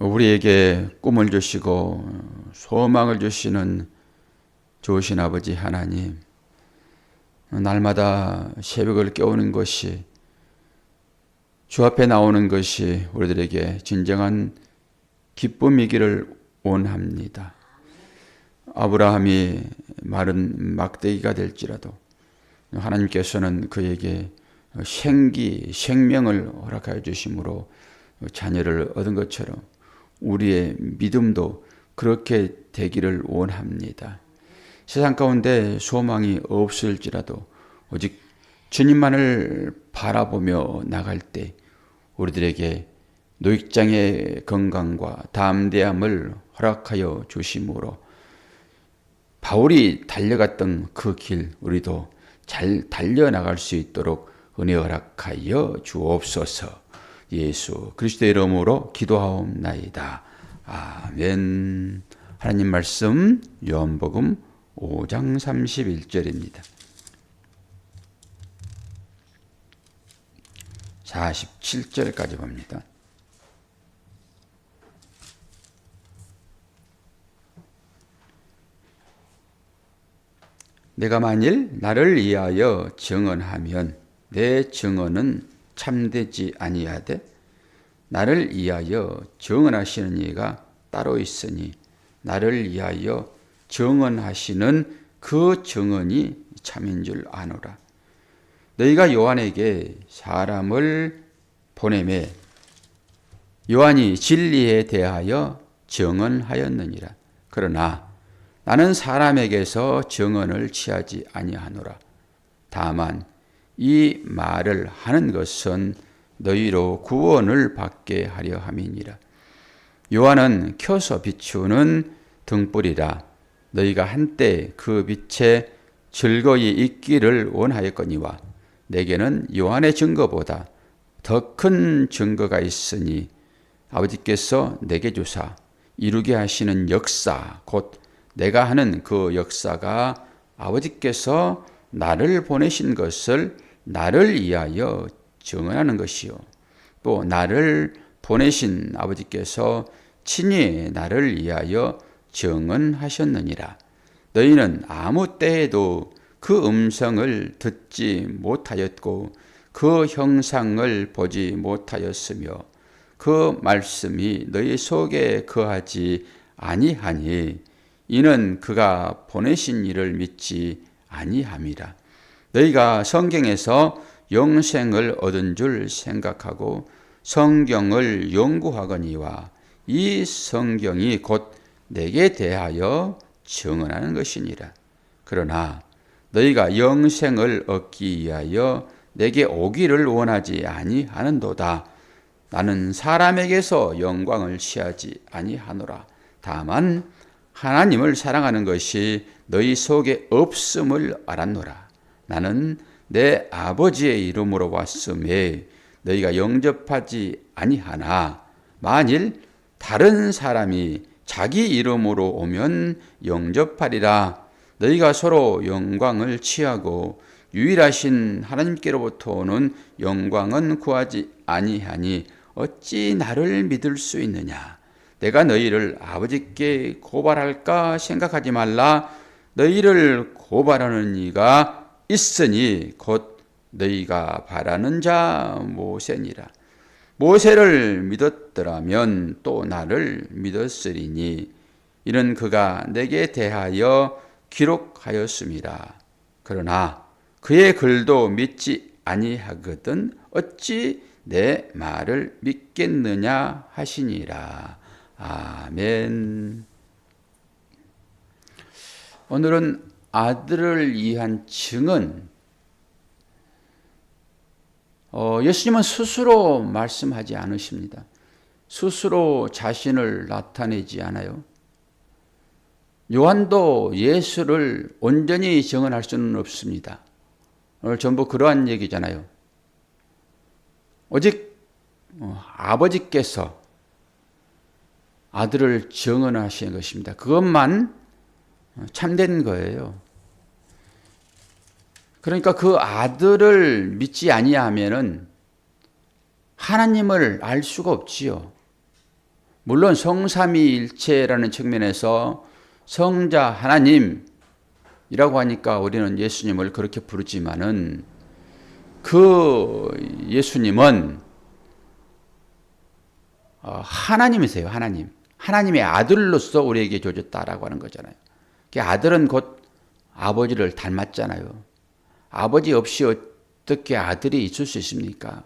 우리에게 꿈을 주시고 소망을 주시는 좋으신 아버지 하나님, 날마다 새벽을 깨우는 것이, 주 앞에 나오는 것이 우리들에게 진정한 기쁨이기를 원합니다. 아브라함이 마른 막대기가 될지라도 하나님께서는 그에게 생명을 허락하여 주심으로 자녀를 얻은 것처럼 우리의 믿음도 그렇게 되기를 원합니다. 세상 가운데 소망이 없을지라도 오직 주님만을 바라보며 나갈 때 우리들에게 노익장의 건강과 담대함을 허락하여 주심으로 바울이 달려갔던 그 길 우리도 잘 달려나갈 수 있도록 은혜 허락하여 주옵소서. 예수 그리스도의 이름으로 기도하옵나이다. 아멘. 하나님 말씀 요한복음 5장 31절입니다. 47절까지 봅니다. 내가 만일 나를 위하여 증언하면 내 증언은 참되지 아니하되 나를 위하여 증언하시는 이가 따로 있으니 나를 위하여 증언하시는 그 증언이 참인 줄 아노라. 너희가 요한에게 사람을 보내매 요한이 진리에 대하여 증언하였느니라. 그러나 나는 사람에게서 증언을 취하지 아니하노라. 다만 이 말을 하는 것은 너희로 구원을 받게 하려 함이니라. 요한은 켜서 비추는 등불이라. 너희가 한때 그 빛에 즐거이 있기를 원하였거니와 내게는 요한의 증거보다 더 큰 증거가 있으니 아버지께서 내게 주사 이루게 하시는 역사 곧 내가 하는 그 역사가 아버지께서 나를 보내신 것을 나를 위하여 증언하는 것이요 또 나를 보내신 아버지께서 친히 나를 위하여 증언하셨느니라. 너희는 아무 때에도 그 음성을 듣지 못하였고 그 형상을 보지 못하였으며 그 말씀이 너희 속에 거하지 아니하니 이는 그가 보내신 이를 믿지 아니함이라. 너희가 성경에서 영생을 얻은 줄 생각하고 성경을 연구하거니와 이 성경이 곧 내게 대하여 증언하는 것이니라. 그러나 너희가 영생을 얻기 위하여 내게 오기를 원하지 아니하는도다. 나는 사람에게서 영광을 취하지 아니하노라. 다만 하나님을 사랑하는 것이 너희 속에 없음을 알았노라. 나는 내 아버지의 이름으로 왔음에 너희가 영접하지 아니하나 만일 다른 사람이 자기 이름으로 오면 영접하리라. 너희가 서로 영광을 취하고 유일하신 하나님께로부터 오는 영광은 구하지 아니하니 어찌 나를 믿을 수 있느냐. 내가 너희를 아버지께 고발할까 생각하지 말라. 너희를 고발하는 이가 있으니 곧 너희가 바라는 자 모세니라. 모세를 믿었더라면 또 나를 믿었으리니 이는 그가 내게 대하여 기록하였음이라. 그러나 그의 글도 믿지 아니하거든 어찌 내 말을 믿겠느냐 하시니라. 아멘. 오늘은 아들을 위한 증언. 예수님은 스스로 말씀하지 않으십니다. 스스로 자신을 나타내지 않아요. 요한도 예수를 온전히 증언할 수는 없습니다. 오늘 전부 그러한 얘기잖아요. 오직 아버지께서 아들을 증언하시는 것입니다. 그것만 참된 거예요. 그러니까 그 아들을 믿지 아니하면은 하나님을 알 수가 없지요. 물론 성삼위일체라는 측면에서 성자 하나님이라고 하니까 우리는 예수님을 그렇게 부르지만은 그 예수님은 하나님이세요. 하나님. 하나님의 아들로서 우리에게 주어졌다라고 하는 거잖아요. 그 아들은 곧 아버지를 닮았잖아요. 아버지 없이 어떻게 아들이 있을 수 있습니까?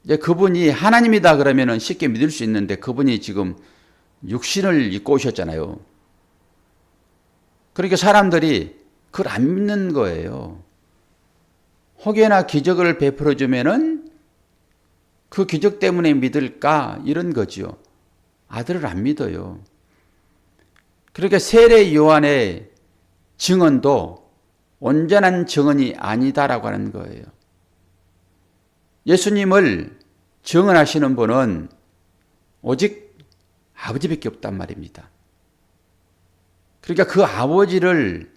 이제 그분이 하나님이다 그러면은 쉽게 믿을 수 있는데 그분이 지금 육신을 입고 오셨잖아요. 그러니까 사람들이 그걸 안 믿는 거예요. 혹여나 기적을 베풀어 주면은 그 기적 때문에 믿을까 이런 거죠. 아들을 안 믿어요. 그러니까 세례 요한의 증언도 온전한 증언이 아니다라고 하는 거예요. 예수님을 증언하시는 분은 오직 아버지밖에 없단 말입니다. 그러니까 그 아버지를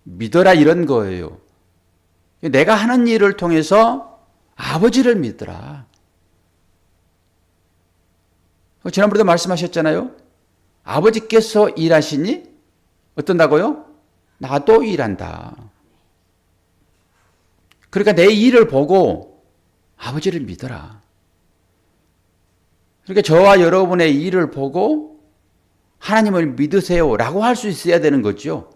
믿어라 이런 거예요. 내가 하는 일을 통해서 아버지를 믿어라. 지난번에도 말씀하셨잖아요. 아버지께서 일하시니 어떤다고요? 나도 일한다. 그러니까 내 일을 보고 아버지를 믿어라. 그러니까 저와 여러분의 일을 보고 하나님을 믿으세요라고 할 수 있어야 되는 거죠.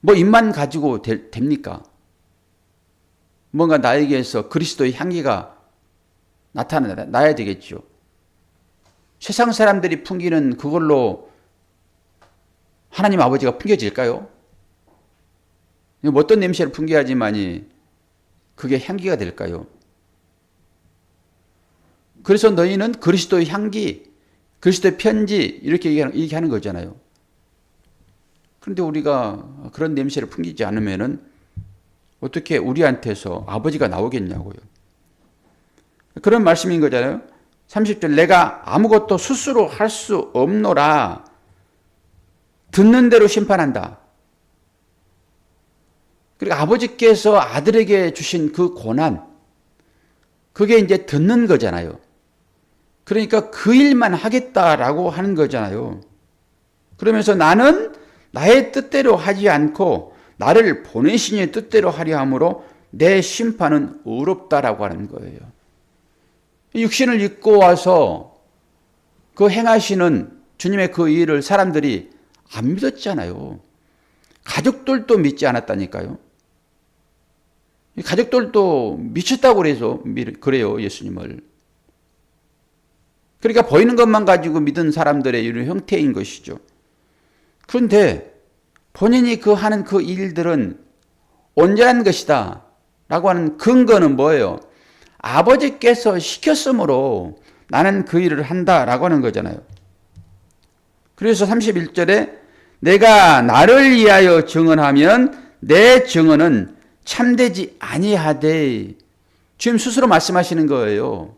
뭐 입만 가지고 됩니까? 뭔가 나에게서 그리스도의 향기가 나타나야 되겠죠. 세상 사람들이 풍기는 그걸로 하나님 아버지가 풍겨질까요? 어떤 냄새를 풍겨야지만이 그게 향기가 될까요? 그래서 너희는 그리스도의 향기, 그리스도의 편지 이렇게 얘기하는 거잖아요. 그런데 우리가 그런 냄새를 풍기지 않으면은 어떻게 우리한테서 아버지가 나오겠냐고요. 그런 말씀인 거잖아요. 30절 내가 아무것도 스스로 할 수 없노라. 듣는 대로 심판한다. 그리고 아버지께서 아들에게 주신 그 고난, 그게 이제 듣는 거잖아요. 그러니까 그 일만 하겠다라고 하는 거잖아요. 그러면서 나는 나의 뜻대로 하지 않고 나를 보내신 이의 뜻대로 하려 함으로 내 심판은 의롭다라고 하는 거예요. 육신을 입고 와서 그 행하시는 주님의 그 일을 사람들이 안 믿었잖아요. 가족들도 믿지 않았다니까요. 가족들도 미쳤다고 그래요, 예수님을. 그러니까 보이는 것만 가지고 믿은 사람들의 이런 형태인 것이죠. 그런데 본인이 하는 그 일들은 온전한 것이다 라고 하는 근거는 뭐예요? 아버지께서 시켰으므로 나는 그 일을 한다라고 하는 거잖아요. 그래서 31절에 내가 나를 위하여 증언하면 내 증언은 참되지 아니하되, 지금 스스로 말씀하시는 거예요.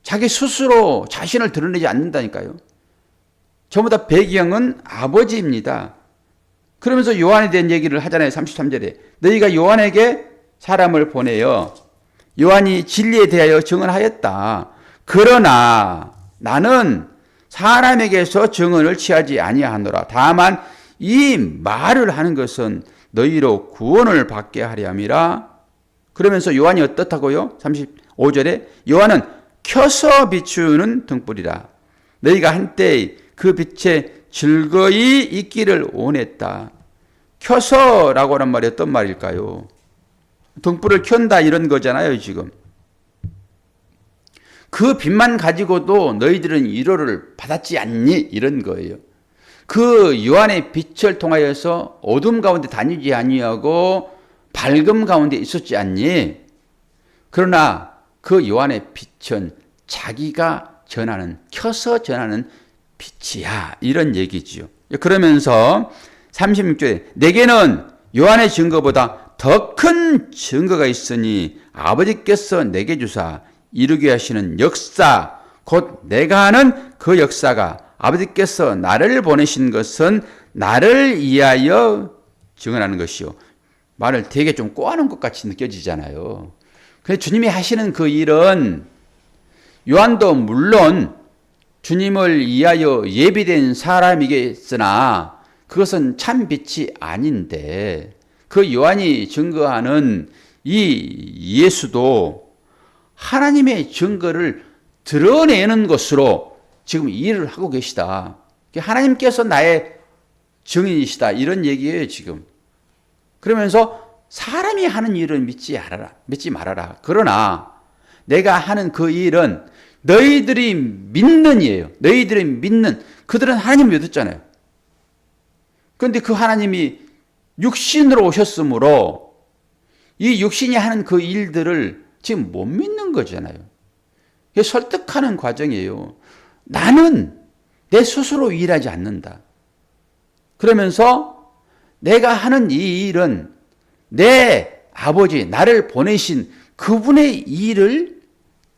자기 스스로 자신을 드러내지 않는다니까요. 전부 다 배경은 아버지입니다. 그러면서 요한에 대한 얘기를 하잖아요. 33절에 너희가 요한에게 사람을 보내어 요한이 진리에 대하여 증언하였다. 그러나 나는 사람에게서 증언을 취하지 아니하노라. 다만 이 말을 하는 것은 너희로 구원을 받게 하려 함이라. 그러면서 요한이 어떻다고요? 35절에 요한은 켜서 비추는 등불이라. 너희가 한때 그 빛에 즐거이 있기를 원했다. 켜서라고 하는 말이 어떤 말일까요? 등불을 켠다 이런 거잖아요, 지금. 그 빛만 가지고도 너희들은 위로를 받았지 않니? 이런 거예요. 그 요한의 빛을 통하여서 어둠 가운데 다니지 아니하고 밝음 가운데 있었지 않니? 그러나 그 요한의 빛은 자기가 전하는, 켜서 전하는 빛이야. 이런 얘기지요. 그러면서 36절에 내게는 요한의 증거보다 더 큰 증거가 있으니 아버지께서 내게 주사 이루게 하시는 역사, 곧 내가 하는 그 역사가 아버지께서 나를 보내신 것은 나를 위하여 증언하는 것이요. 말을 되게 좀 꼬아놓은 것 같이 느껴지잖아요. 그래서 주님이 하시는 그 일은 요한도 물론 주님을 위하여 예비된 사람이겠으나 그것은 참 빛이 아닌데 그 요한이 증거하는 이 예수도 하나님의 증거를 드러내는 것으로 지금 일을 하고 계시다. 하나님께서 나의 증인이시다. 이런 얘기예요, 지금. 그러면서 사람이 하는 일을 믿지 말아라. 그러나 내가 하는 그 일은 너희들이 믿는 이에요. 너희들이 믿는. 그들은 하나님을 믿었잖아요. 그런데 그 하나님이 육신으로 오셨으므로 이 육신이 하는 그 일들을 지금 못 믿는 거잖아요. 이게 설득하는 과정이에요. 나는 내 스스로 일하지 않는다. 그러면서 내가 하는 이 일은 내 아버지, 나를 보내신 그분의 일을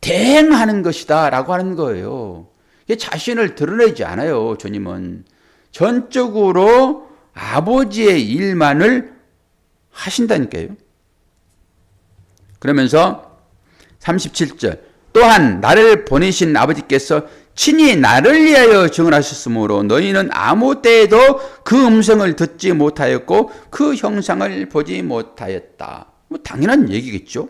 대행하는 것이다 라고 하는 거예요. 자신을 드러내지 않아요. 주님은 전적으로 아버지의 일만을 하신다니까요. 그러면서 37절 또한 나를 보내신 아버지께서 친히 나를 위하여 증언하셨으므로 너희는 아무 때에도 그 음성을 듣지 못하였고 그 형상을 보지 못하였다. 뭐 당연한 얘기겠죠.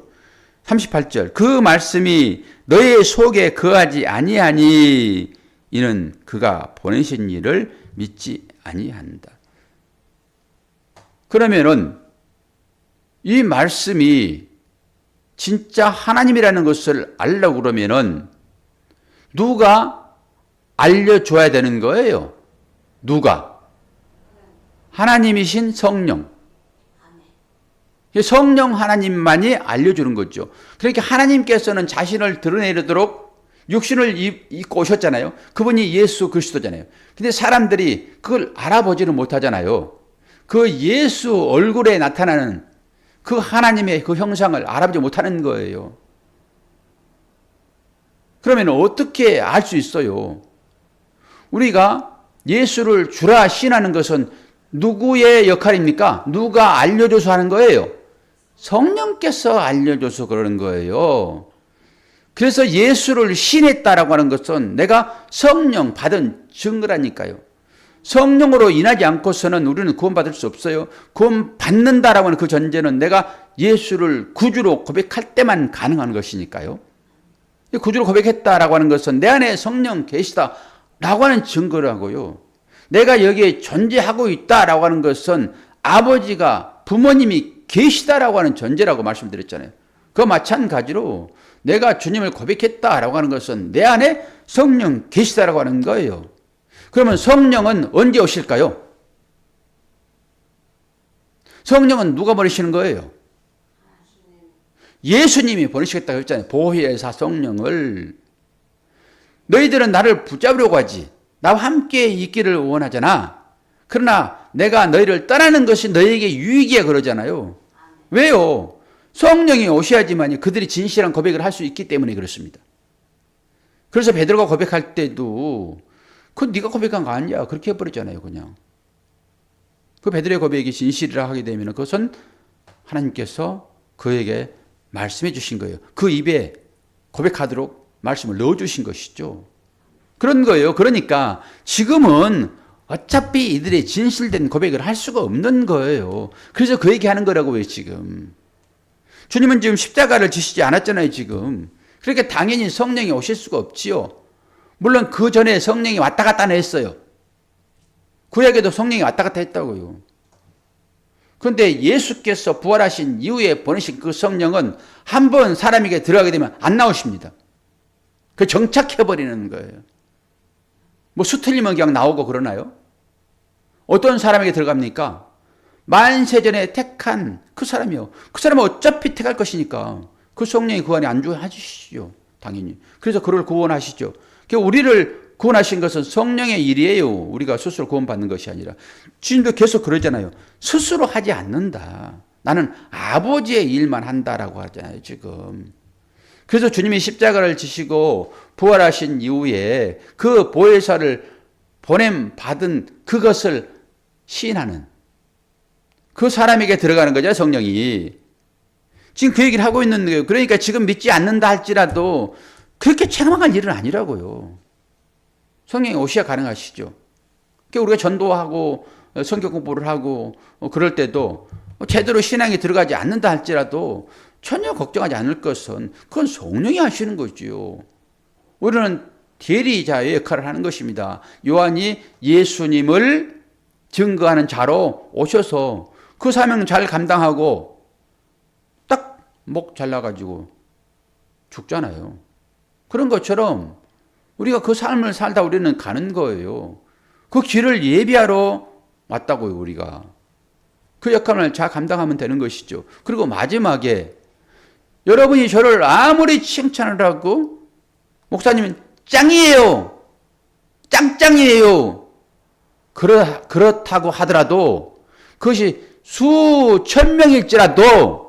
38절 그 말씀이 너의 속에 거하지 아니하니 이는 그가 보내신 일을 믿지 아니한다. 그러면은 이 말씀이 진짜 하나님이라는 것을 알려고 그러면은 누가 알려줘야 되는 거예요? 누가? 하나님이신 성령. 성령 하나님만이 알려주는 거죠. 그러니까 하나님께서는 자신을 드러내도록 육신을 입고 오셨잖아요. 그분이 예수 그리스도잖아요. 근데 사람들이 그걸 알아보지는 못하잖아요. 그 예수 얼굴에 나타나는 그 하나님의 그 형상을 알아보지 못하는 거예요. 그러면 어떻게 알 수 있어요? 우리가 예수를 주라 시인하는 것은 누구의 역할입니까? 누가 알려줘서 하는 거예요? 성령께서 알려줘서 그러는 거예요. 그래서 예수를 시인했다라고 하는 것은 내가 성령 받은 증거라니까요. 성령으로 인하지 않고서는 우리는 구원받을 수 없어요. 구원받는다라고 하는 그 전제는 내가 예수를 구주로 고백할 때만 가능한 것이니까요. 구주로 고백했다라고 하는 것은 내 안에 성령 계시다라고 하는 증거라고요. 내가 여기에 존재하고 있다라고 하는 것은 아버지가 부모님이 계시다라고 하는 전제라고 말씀드렸잖아요. 그 마찬가지로 내가 주님을 고백했다라고 하는 것은 내 안에 성령 계시다라고 하는 거예요. 그러면 성령은 언제 오실까요? 성령은 누가 보내시는 거예요? 예수님이 보내시겠다고 했잖아요. 보혜사 성령을. 너희들은 나를 붙잡으려고 하지. 나와 함께 있기를 원하잖아. 그러나 내가 너희를 떠나는 것이 너희에게 유익이야 그러잖아요. 왜요? 성령이 오셔야지만 그들이 진실한 고백을 할 수 있기 때문에 그렇습니다. 그래서 베드로가 고백할 때도 그건 네가 고백한 거 아니야. 그렇게 해버렸잖아요. 그냥. 그 베드로의 고백이 진실이라 하게 되면 그것은 하나님께서 그에게 말씀해 주신 거예요. 그 입에 고백하도록 말씀을 넣어주신 것이죠. 그런 거예요. 그러니까 지금은 어차피 이들의 진실된 고백을 할 수가 없는 거예요. 그래서 그 얘기하는 거라고요. 지금. 주님은 지금 십자가를 지시지 않았잖아요. 지금. 그러니까 당연히 성령이 오실 수가 없지요. 물론 그 전에 성령이 왔다 갔다 했어요. 구약에도 성령이 왔다 갔다 했다고요. 그런데 예수께서 부활하신 이후에 보내신 그 성령은 한 번 사람에게 들어가게 되면 안 나오십니다. 그 정착해버리는 거예요. 뭐 수틀리면 그냥 나오고 그러나요? 어떤 사람에게 들어갑니까? 만세전에 택한 그 사람이요. 그 사람은 어차피 택할 것이니까 그 성령이 그 안에 안주하시죠. 당연히. 그래서 그를 구원하시죠. 우리를 구원하신 것은 성령의 일이에요. 우리가 스스로 구원받는 것이 아니라. 주님도 계속 그러잖아요. 스스로 하지 않는다. 나는 아버지의 일만 한다라고 하잖아요. 지금. 그래서 주님이 십자가를 지시고 부활하신 이후에 그 보혜사를 보냄받은 그것을 시인하는 그 사람에게 들어가는 거죠. 성령이. 지금 그 얘기를 하고 있는 거예요. 그러니까 지금 믿지 않는다 할지라도 그렇게 체험할 일은 아니라고요. 성령이 오셔야 가능하시죠. 그러니까 우리가 전도하고 성경 공부를 하고 그럴 때도 제대로 신앙에 들어가지 않는다 할지라도 전혀 걱정하지 않을 것은 그건 성령이 하시는 거지요. 우리는 대리자의 역할을 하는 것입니다. 요한이 예수님을 증거하는 자로 오셔서 그 사명 잘 감당하고 딱 목 잘라가지고 죽잖아요. 그런 것처럼 우리가 그 삶을 살다 우리는 가는 거예요. 그 길을 예비하러 왔다고요, 우리가. 그 역할을 잘 감당하면 되는 것이죠. 그리고 마지막에 여러분이 저를 아무리 칭찬을 하고 목사님은 짱이에요. 짱짱이에요. 그렇다고 하더라도 그것이 수천 명일지라도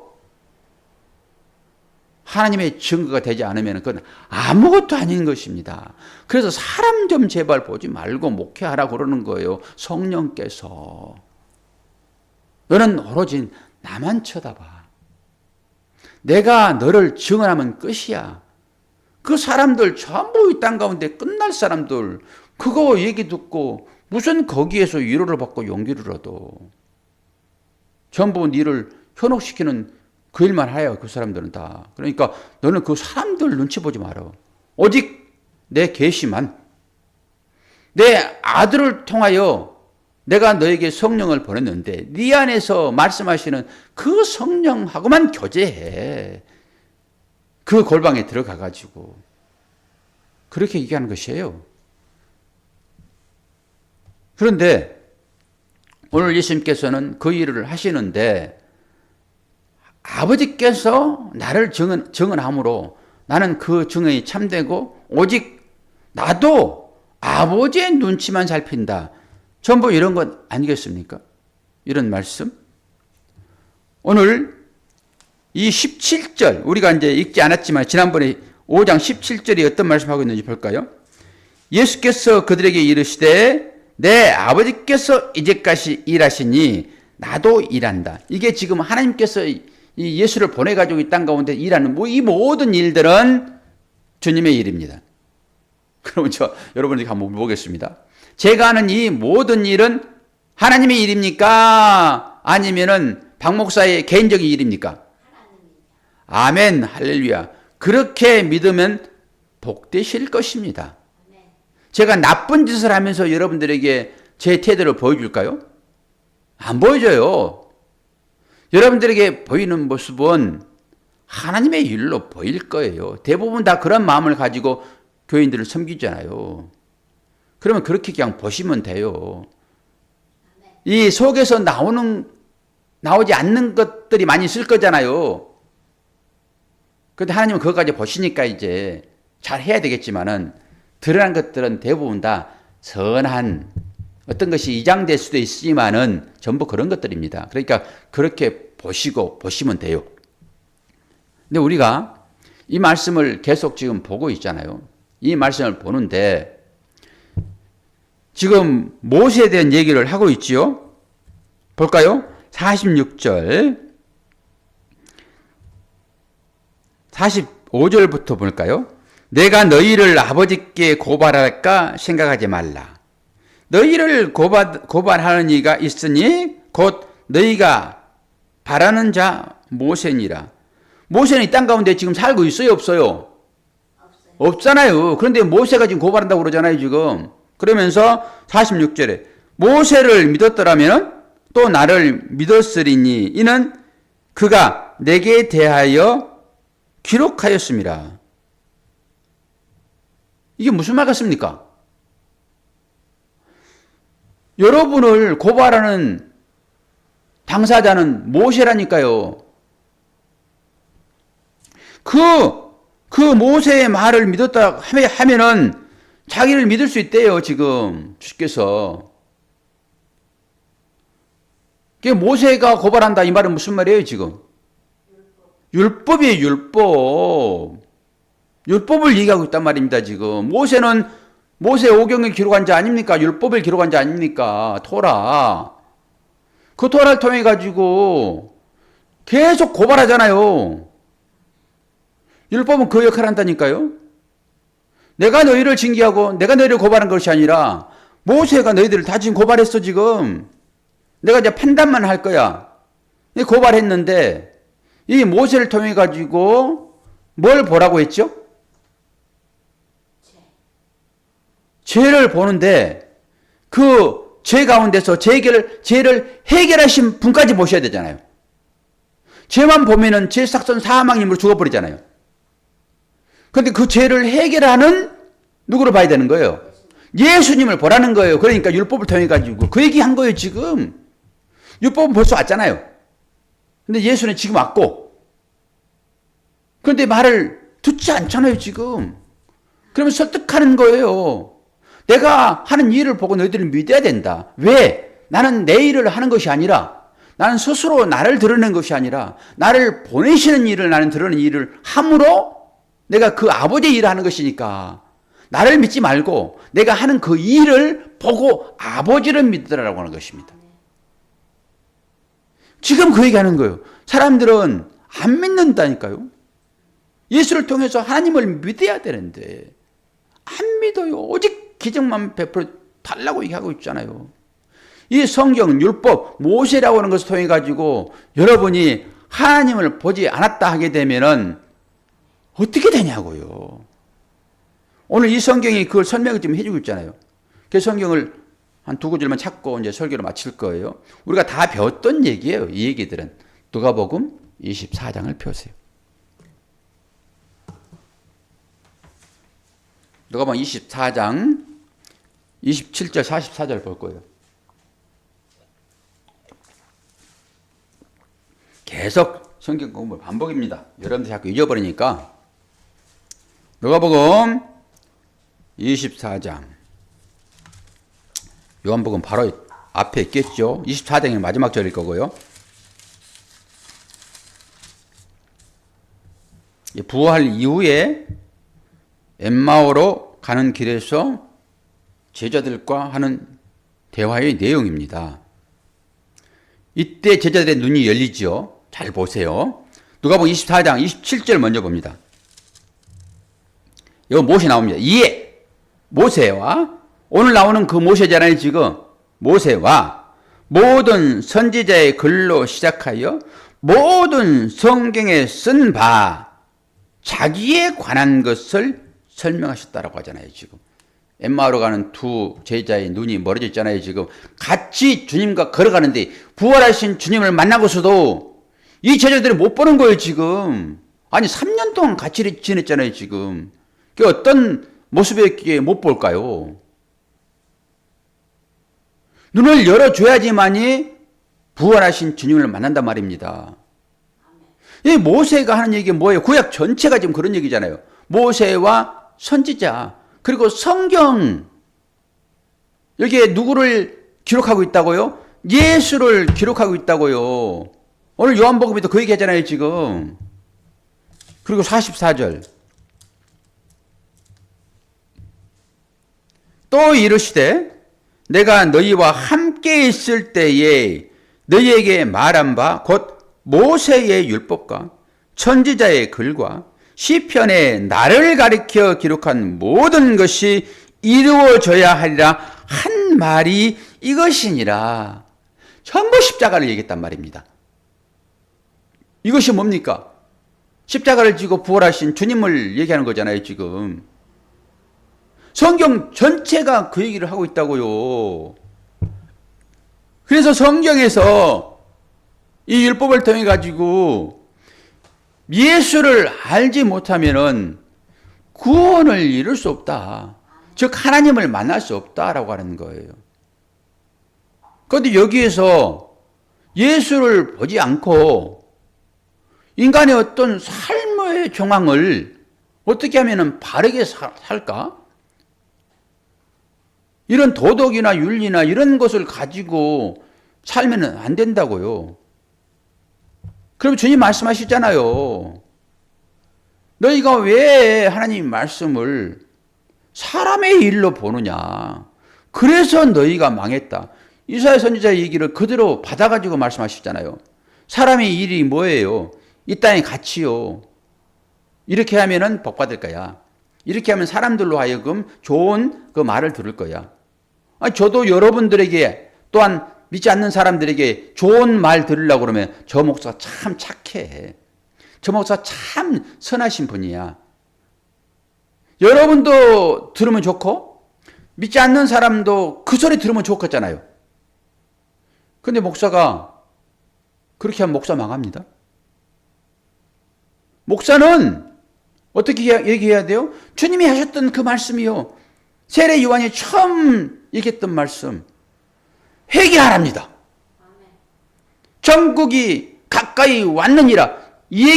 하나님의 증거가 되지 않으면 그건 아무것도 아닌 것입니다. 그래서 사람 좀 제발 보지 말고 목회하라고 그러는 거예요. 성령께서. 너는 오로지 나만 쳐다봐. 내가 너를 증언하면 끝이야. 그 사람들 전부 이 땅 가운데 끝날 사람들 그거 얘기 듣고 무슨 거기에서 위로를 받고 용기를 얻어. 전부 니를 현혹시키는 그 일만 해요. 그 사람들은 다. 그러니까 너는 그 사람들 눈치 보지 마라. 오직 내 계시만 내 아들을 통하여 내가 너에게 성령을 보냈는데 네 안에서 말씀하시는 그 성령하고만 교제해. 그 골방에 들어가 가지고 그렇게 얘기하는 것이에요. 그런데 오늘 예수님께서는 그 일을 하시는데 아버지께서 나를 증언함으로 나는 그 증언이 참되고 오직 나도 아버지의 눈치만 살핀다. 전부 이런 것 아니겠습니까? 이런 말씀. 오늘 이 17절 우리가 이제 읽지 않았지만 지난번에 5장 17절이 어떤 말씀하고 있는지 볼까요? 예수께서 그들에게 이르시되 내 아버지께서 이제까지 일하시니 나도 일한다. 이게 지금 하나님께서 이 예수를 보내가지고 이 땅 가운데 일하는 이 모든 일들은 주님의 일입니다. 그러면 여러분에게 한번 물어보겠습니다. 제가 하는 이 모든 일은 하나님의 일입니까? 아니면은 박 목사의 개인적인 일입니까? 아멘, 할렐루야. 그렇게 믿으면 복되실 것입니다. 제가 나쁜 짓을 하면서 여러분들에게 제 태도를 보여줄까요? 안 보여줘요. 여러분들에게 보이는 모습은 하나님의 일로 보일 거예요. 대부분 다 그런 마음을 가지고 교인들을 섬기잖아요. 그러면 그렇게 그냥 보시면 돼요. 이 속에서 나오지 않는 것들이 많이 있을 거잖아요. 그런데 하나님은 그것까지 보시니까 이제 잘 해야 되겠지만은 드러난 것들은 대부분 다 선한 어떤 것이 이장될 수도 있지만은 전부 그런 것들입니다. 그러니까 그렇게 보시면 돼요. 근데 우리가 이 말씀을 계속 지금 보고 있잖아요. 이 말씀을 보는데 지금 모세에 대한 얘기를 하고 있지요. 볼까요? 46절 45절부터 볼까요? 내가 너희를 아버지께 고발할까 생각하지 말라. 너희를 고발하는 이가 있으니 곧 너희가 바라는 자 모세니라. 모세는 이 땅 가운데 지금 살고 있어요, 없어요? 없잖아요. 그런데 모세가 지금 고발한다고 그러잖아요, 지금. 그러면서 46절에 모세를 믿었더라면 또 나를 믿었으리니 이는 그가 내게 대하여 기록하였습니다. 이게 무슨 말 같습니까? 여러분을 고발하는 당사자는 모세라니까요. 그 모세의 말을 믿었다 하면은 자기를 믿을 수 있대요, 지금 주께서. 모세가 고발한다 이 말은 무슨 말이에요, 지금? 율법이에요, 율법. 율법을 얘기하고 있단 말입니다, 지금. 모세는 모세 오경을 기록한 자 아닙니까? 율법을 기록한 자 아닙니까? 토라. 그 토라를 통해 가지고 계속 고발하잖아요. 율법은 그 역할을 한다니까요. 내가 너희를 징계하고 내가 너희를 고발한 것이 아니라 모세가 너희들을 다 지금 고발했어 지금. 내가 이제 판단만 할 거야. 고발했는데 이 모세를 통해 가지고 뭘 보라고 했죠? 죄를 보는데 그 죄 가운데서 죄를 해결하신 분까지 보셔야 되잖아요. 죄만 보면은 죄삭선 사망임으로 죽어버리잖아요. 그런데 그 죄를 해결하는 누구를 봐야 되는 거예요? 예수님을 보라는 거예요. 그러니까 율법을 통해 가지고 그 얘기한 거예요 지금. 율법은 벌써 왔잖아요. 근데 예수는 지금 왔고, 그런데 말을 듣지 않잖아요 지금. 그러면 설득하는 거예요. 내가 하는 일을 보고 너희들을 믿어야 된다. 왜? 나는 내 일을 하는 것이 아니라, 나는 스스로 나를 드러낸 것이 아니라 나를 보내시는 일을, 나는 드러낸 일을 함으로 내가 그 아버지의 일을 하는 것이니까 나를 믿지 말고 내가 하는 그 일을 보고 아버지를 믿으라고 하는 것입니다. 지금 그 얘기하는 거예요. 사람들은 안 믿는다니까요. 예수를 통해서 하나님을 믿어야 되는데 안 믿어요. 오직 기적만 베풀어 달라고 얘기하고 있잖아요. 이 성경, 율법, 모세라고 하는 것을 통해 가지고 여러분이 하나님을 보지 않았다 하게 되면은 어떻게 되냐고요. 오늘 이 성경이 그걸 설명을 좀 해주고 있잖아요. 그 성경을 한 두 구절만 찾고 이제 설교를 마칠 거예요. 우리가 다 배웠던 얘기예요. 이 얘기들은. 누가복음 24장을 펴세요. 누가복음 24장 27절 44절 볼 거예요. 계속 성경 공부 반복입니다. 여러분들 자꾸 잊어버리니까. 누가복음 24장. 요한복음 바로 앞에 있겠죠. 24장의 마지막 절일 거고요. 부활 이후에 엠마오로 가는 길에서 제자들과 하는 대화의 내용입니다. 이때 제자들의 눈이 열리죠. 잘 보세요. 누가복음 24장 27절 먼저 봅니다. 이거 모세 나옵니다. 이에 모세와, 오늘 나오는 그 모세잖아요 지금. 모세와 모든 선지자의 글로 시작하여 모든 성경에 쓴 바 자기에 관한 것을 설명하셨다라고 하잖아요 지금. 엠마오로 가는 두 제자의 눈이 멀어져 있잖아요 지금. 같이 주님과 걸어가는데 부활하신 주님을 만나고서도 이 제자들이 못 보는 거예요 지금. 아니 3년 동안 같이 지냈잖아요 지금. 그 어떤 모습이었기에 못 볼까요? 눈을 열어줘야지만이 부활하신 주님을 만난단 말입니다. 이 모세가 하는 얘기가 뭐예요? 구약 전체가 지금 그런 얘기잖아요. 모세와 선지자, 그리고 성경. 여기에 누구를 기록하고 있다고요? 예수를 기록하고 있다고요. 오늘 요한복음에도 그 얘기 하잖아요 지금. 그리고 44절. 또 이르시되 내가 너희와 함께 있을 때에 너희에게 말한 바 곧 모세의 율법과 선지자의 글과 시편에 나를 가리켜 기록한 모든 것이 이루어져야 하리라 한 말이 이것이니라. 전부 십자가를 얘기했단 말입니다. 이것이 뭡니까? 십자가를 지고 부활하신 주님을 얘기하는 거잖아요 지금. 성경 전체가 그 얘기를 하고 있다고요. 그래서 성경에서 이 율법을 통해 가지고 예수를 알지 못하면은 구원을 이룰 수 없다. 즉 하나님을 만날 수 없다라고 하는 거예요. 그런데 여기에서 예수를 보지 않고 인간의 어떤 삶의 정황을 어떻게 하면은 바르게 살까? 이런 도덕이나 윤리나 이런 것을 가지고 살면 안 된다고요. 그럼 주님 말씀하시잖아요. 너희가 왜 하나님 말씀을 사람의 일로 보느냐. 그래서 너희가 망했다. 이사야 선지자의 얘기를 그대로 받아가지고 말씀하시잖아요. 사람의 일이 뭐예요? 이 땅의 가치요. 이렇게 하면은 복 받을 거야. 이렇게 하면 사람들로 하여금 좋은 그 말을 들을 거야. 저도 여러분들에게 또한 믿지 않는 사람들에게 좋은 말 들으려고 그러면 저 목사 참 착해. 저 목사 참 선하신 분이야. 여러분도 들으면 좋고 믿지 않는 사람도 그 소리 들으면 좋겠잖아요. 근데 목사가 그렇게 하면 목사 망합니다. 목사는 어떻게 얘기해야 돼요? 주님이 하셨던 그 말씀이요. 세례 요한이 처음 얘기했던 말씀. 회개하랍니다. 천국이 가까이 왔느니라. 이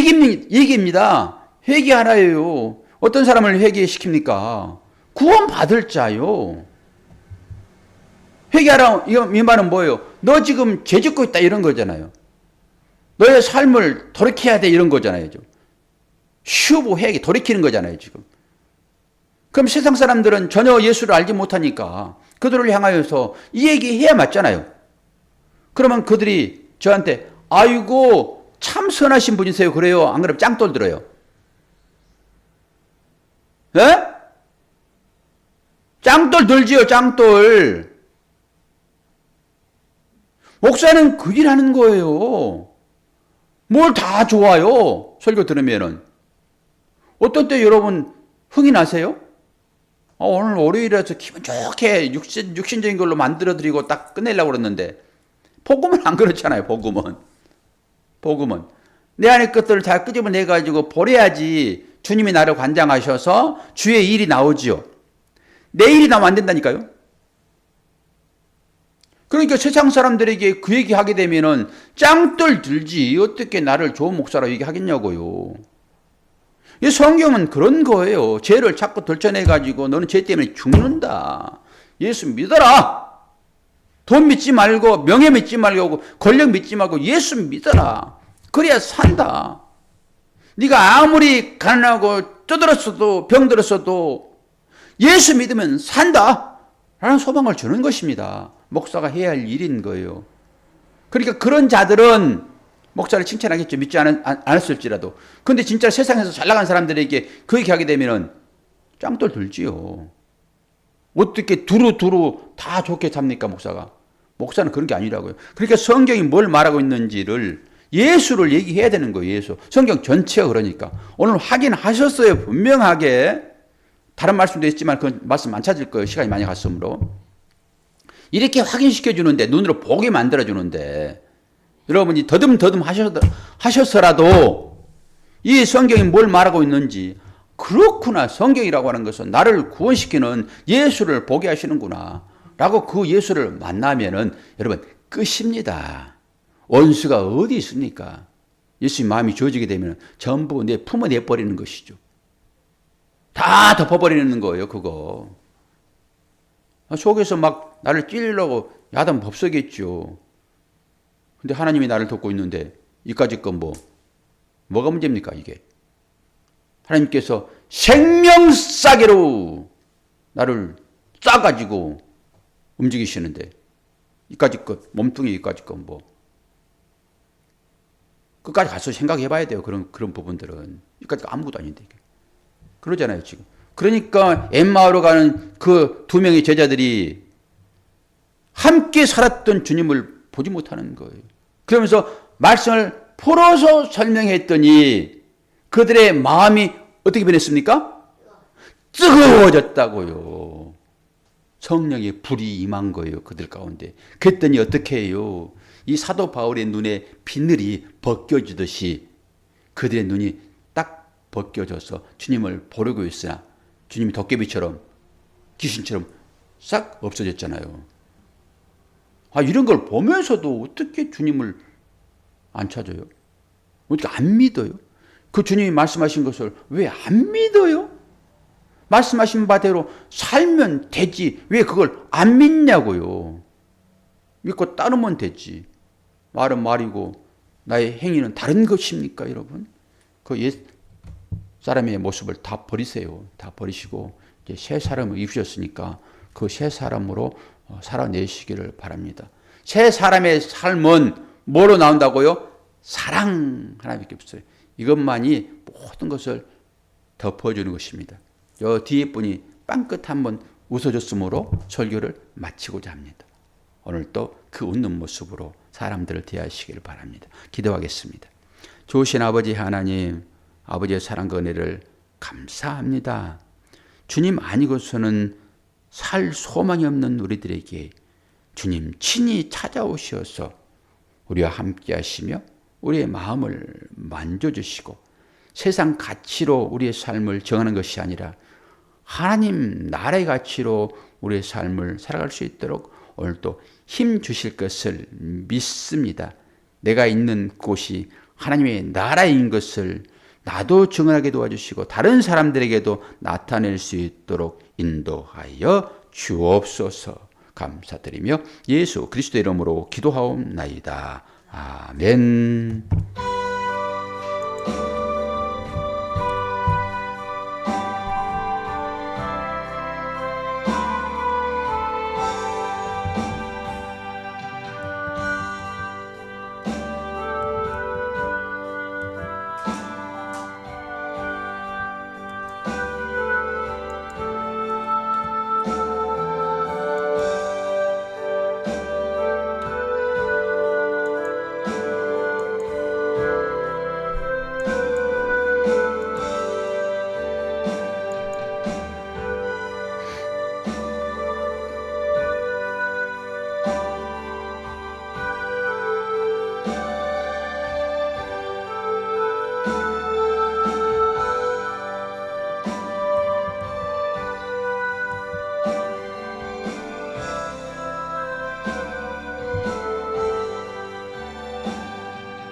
얘기입니다. 회개하라예요. 어떤 사람을 회개시킵니까? 구원받을 자요. 회개하라, 이 말은 뭐예요? 너 지금 죄 짓고 있다 이런 거잖아요. 너의 삶을 돌이켜야 돼 이런 거잖아요. 슈브 회개, 돌이키는 거잖아요, 지금. 그럼 세상 사람들은 전혀 예수를 알지 못하니까 그들을 향하여서 이 얘기 해야 맞잖아요. 그러면 그들이 저한테 아이고 참 선하신 분이세요. 그래요. 안 그러면 짱돌 들어요. 예? 짱돌 들지요, 짱돌. 목사는 그 일 하는 거예요. 뭘 다 좋아요. 설교 들으면은. 어떤 때 여러분 흥이 나세요? 오늘 월요일이라서 기분 좋게 육신적인 걸로 만들어드리고 딱 끝내려고 그랬는데 복음은 안 그렇잖아요. 복음은 내 안의 것들을 잘 끄집어내가지고 버려야지 주님이 나를 관장하셔서 주의 일이 나오지요. 내 일이 나오면 안 된다니까요. 그러니까 세상 사람들에게 그 얘기 하게 되면은 짱돌 들지 어떻게 나를 좋은 목사라고 얘기하겠냐고요. 이 성경은 그런 거예요. 죄를 자꾸 덜쳐내가지고 너는 죄 때문에 죽는다. 예수 믿어라. 돈 믿지 말고 명예 믿지 말고 권력 믿지 말고 예수 믿어라. 그래야 산다. 네가 아무리 가난하고 쪼들었어도 병들었어도 예수 믿으면 산다. 라는 소망을 주는 것입니다. 목사가 해야 할 일인 거예요. 그러니까 그런 자들은 목사를 칭찬하겠죠. 믿지 않았을지라도. 근데 진짜 세상에서 잘 나간 사람들에게 그 얘기 하게 되면은 짱돌 들지요. 어떻게 두루두루 다 좋게 삽니까, 목사가? 목사는 그런 게 아니라고요. 그러니까 성경이 뭘 말하고 있는지를 예수를 얘기해야 되는 거예요, 예수. 성경 전체가 그러니까. 오늘 확인하셨어요, 분명하게. 다른 말씀도 있지만 그 말씀 안 찾을 거예요, 시간이 많이 갔으므로. 이렇게 확인시켜 주는데, 눈으로 보게 만들어 주는데, 여러분이 더듬더듬 하셔서라도 이 성경이 뭘 말하고 있는지, 그렇구나, 성경이라고 하는 것은 나를 구원시키는 예수를 보게 하시는구나 라고 그 예수를 만나면은 여러분 끝입니다. 원수가 어디 있습니까? 예수님 마음이 주어지게 되면 전부 내 품어 내버리는 것이죠. 다 덮어버리는 거예요, 그거. 속에서 막 나를 찔리려고 야단 법석했죠. 근데 하나님이 나를 돕고 있는데 이까짓 건 뭐가 문제입니까, 이게? 하나님께서 생명싸개로 나를 싸가지고 움직이시는데 이까짓 것, 몸뚱이 이까짓 건 끝까지 가서 생각해 봐야 돼요. 그런 부분들은. 이까짓 거 아무것도 아닌데. 이게. 그러잖아요, 지금. 그러니까 엠마오로 가는 그 두 명의 제자들이 함께 살았던 주님을 보지 못하는 거예요. 그러면서 말씀을 풀어서 설명했더니 그들의 마음이 어떻게 변했습니까? 뜨거워졌다고요. 성령의 불이 임한 거예요, 그들 가운데. 그랬더니 어떻게 해요? 이 사도 바울의 눈에 비늘이 벗겨지듯이 그들의 눈이 딱 벗겨져서 주님을 보려고 했으나 주님이 도깨비처럼 귀신처럼 싹 없어졌잖아요. 이런 걸 보면서도 어떻게 주님을 안 찾아요? 어떻게 안 믿어요? 그 주님이 말씀하신 것을 왜 안 믿어요? 말씀하신 바대로 살면 되지. 왜 그걸 안 믿냐고요. 믿고 따르면 되지. 말은 말이고 나의 행위는 다른 것입니까, 여러분? 그 옛 사람의 모습을 다 버리세요. 다 버리시고 이제 새 사람을 입으셨으니까 그 새 사람으로 살아내시기를 바랍니다. 새 사람의 삶은 뭐로 나온다고요? 사랑 하나밖에 없어요. 이것만이 모든 것을 덮어주는 것입니다. 저 뒤에 분이 빵긋 한번 웃어줬으므로 설교를 마치고자 합니다. 오늘도 그 웃는 모습으로 사람들을 대하시기를 바랍니다. 기도하겠습니다. 좋으신 아버지 하나님, 아버지의 사랑과 은혜를 감사합니다. 주님 아니고서는 살 소망이 없는 우리들에게 주님 친히 찾아오셔서 우리와 함께 하시며 우리의 마음을 만져주시고 세상 가치로 우리의 삶을 정하는 것이 아니라 하나님 나라의 가치로 우리의 삶을 살아갈 수 있도록 오늘도 힘 주실 것을 믿습니다. 내가 있는 곳이 하나님의 나라인 것을 나도 증언하게 도와주시고 다른 사람들에게도 나타낼 수 있도록 인도하여 주옵소서. 감사드리며 예수 그리스도 이름으로 기도하옵나이다. 아멘.